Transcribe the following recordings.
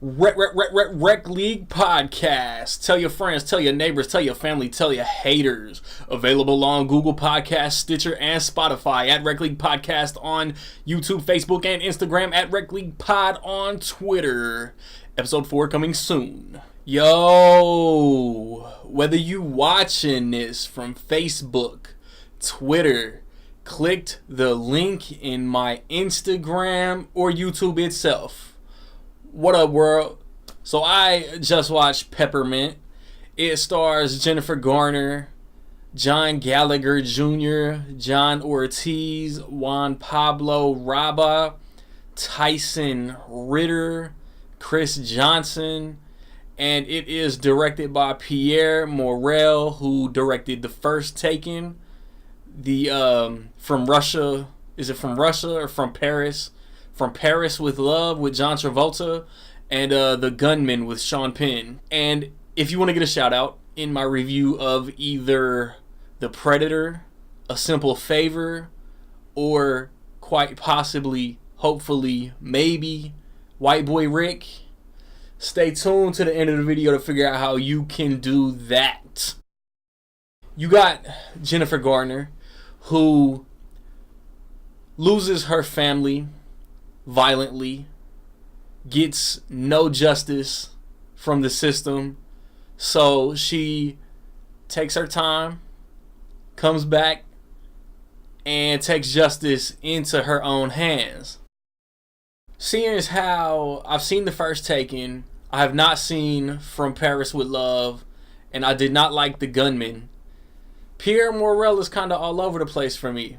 Rec League Podcast. Tell your friends, tell your neighbors, tell your family, tell your haters. Available on Google Podcast, Stitcher, and Spotify. At Rec League Podcast on YouTube, Facebook, and Instagram. At Rec League Pod on Twitter. Episode 4 coming soon. Yo, whether you watching this from Facebook, Twitter, clicked the link in my Instagram or YouTube itself. What up, world? So I just watched Peppermint. It stars Jennifer Garner, John Gallagher Jr., John Ortiz, Juan Pablo Raba, Tyson Ritter, Chris Johnson, and it is directed by Pierre Morel, who directed the first Taken, the from Russia. Is it from Russia or from Paris? From Paris with Love with John Travolta, and The Gunman with Sean Penn. And if you want to get a shout out in my review of either The Predator, A Simple Favor, or quite possibly, hopefully, maybe White Boy Rick, stay tuned to the end of the video to figure out how you can do that. You got Jennifer Garner, who loses her family violently, gets no justice from the system, so she takes her time, comes back, and takes justice into her own hands. Seeing as how I've seen the first Taken, I have not seen From Paris with Love, and I did not like The Gunman, Pierre Morel is kind of all over the place for me.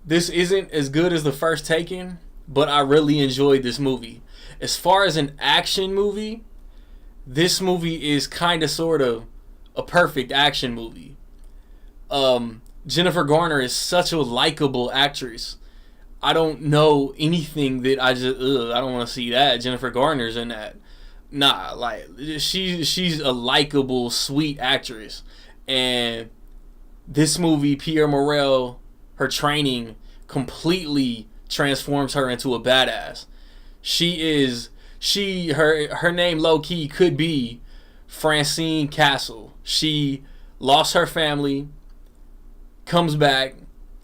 This isn't as good as the first Taken, but I really enjoyed this movie. As far as an action movie, this movie is kind of sort of a perfect action movie. Jennifer Garner is such a likable actress. I don't know anything that I don't want to see that. Jennifer Garner's in that. Nah, like she's a likable, sweet actress. And this movie, Pierre Morel, her training completely transforms her into a badass. Her name low key could be Francine Castle. She lost her family, comes back,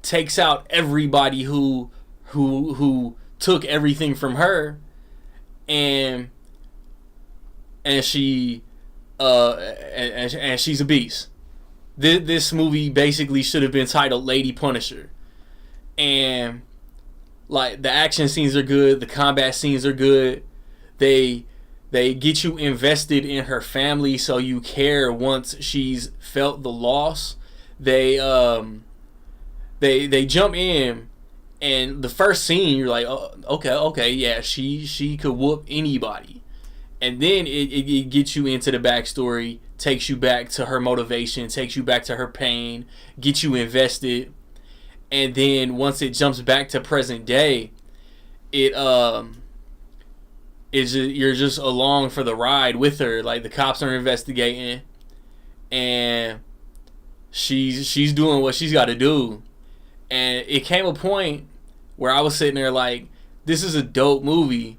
takes out everybody who took everything from her, and she's a beast. This movie basically should have been titled Lady Punisher. And like, the action scenes are good, the combat scenes are good. They get you invested in her family, so you care once she's felt the loss. They jump in, and the first scene you're like, oh, okay, yeah, she could whoop anybody. And then it gets you into the backstory, takes you back to her motivation, takes you back to her pain, gets you invested. And then once it jumps back to present day, you're just along for the ride with her. Like, the cops are investigating, and she's doing what she's got to do. And it came a point where I was sitting there like, this is a dope movie,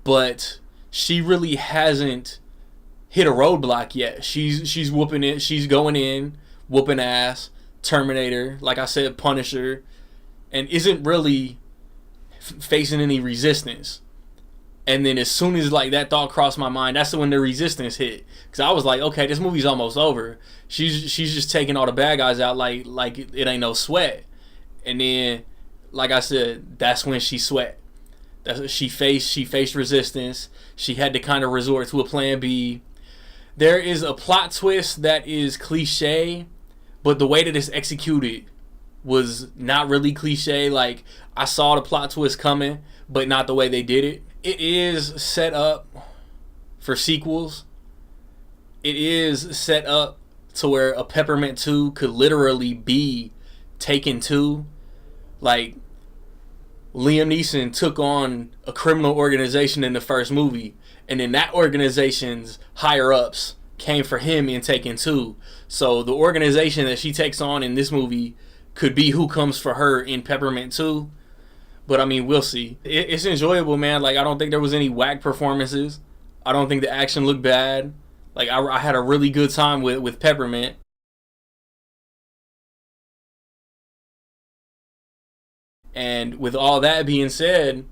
but she really hasn't hit a roadblock yet. She's whooping it. She's going in, whooping ass. Terminator, like I said, Punisher, and isn't really facing any resistance. And then as soon as like that thought crossed my mind, that's when the resistance hit. Because I was like, okay, this movie's almost over. She's just taking all the bad guys out like it ain't no sweat. And then, like I said, that's when she sweat. She faced resistance. She had to kind of resort to a plan B. There is a plot twist that is cliche, but the way that it's executed was not really cliche. Like, I saw the plot twist coming, but not the way they did it. It is set up for sequels. It is set up to where a Peppermint 2 could literally be Taken 2. Like, Liam Neeson took on a criminal organization in the first movie, and then that organization's higher-ups came for him in Taken 2. So the organization that she takes on in this movie could be who comes for her in Peppermint 2. But I mean, we'll see. It's enjoyable, man. Like, I don't think there was any whack performances. I don't think the action looked bad. Like, I had a really good time with Peppermint. And with all that being said,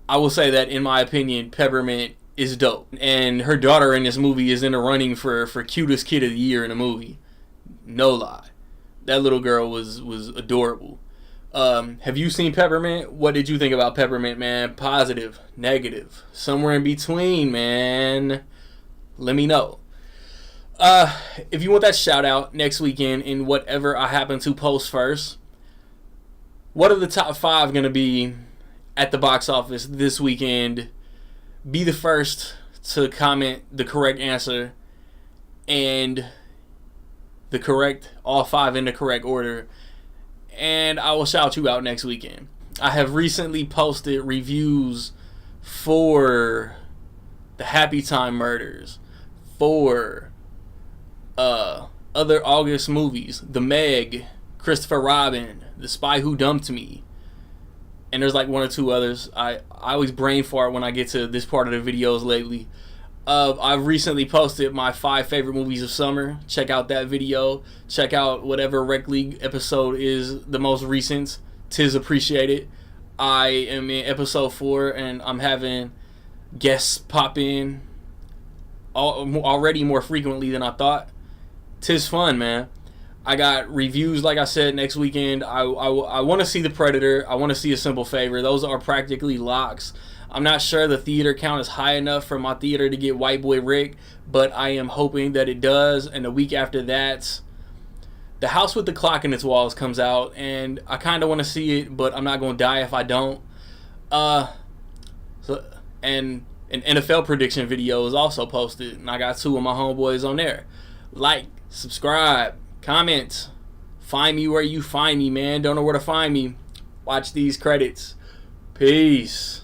I will say that, in my opinion, Peppermint is dope. And her daughter in this movie is in the running for cutest kid of the year in a movie. No lie. That little girl was adorable. Have you seen Peppermint? What did you think about Peppermint, man? Positive, negative, somewhere in between, man. Let me know. If you want that shout out next weekend in whatever I happen to post first, what are the top 5 going to be at the box office this weekend? Be the first to comment the correct answer and all 5 in the correct order, and I will shout you out next weekend. I have recently posted reviews for the Happy Time Murders, for other August movies, The Meg, Christopher Robin, The Spy Who Dumped Me, and there's like 1 or 2 others. I always brain fart when I get to this part of the videos lately. I've recently posted my 5 favorite movies of summer. Check out that video. Check out whatever Rec League episode is the most recent. 'Tis appreciated. I am in episode 4 and I'm having guests pop in already more frequently than I thought. 'Tis fun, man. I got reviews, like I said, next weekend. I want to see The Predator. I want to see A Simple Favor. Those are practically locks. I'm not sure the theater count is high enough for my theater to get White Boy Rick, but I am hoping that it does. And the week after that, The House with the Clock in Its Walls comes out, and I kind of want to see it, but I'm not going to die if I don't. And an NFL prediction video is also posted, and I got 2 of my homeboys on there. Like, subscribe, comment, find me where you find me, man. Don't know where to find me. Watch these credits. Peace.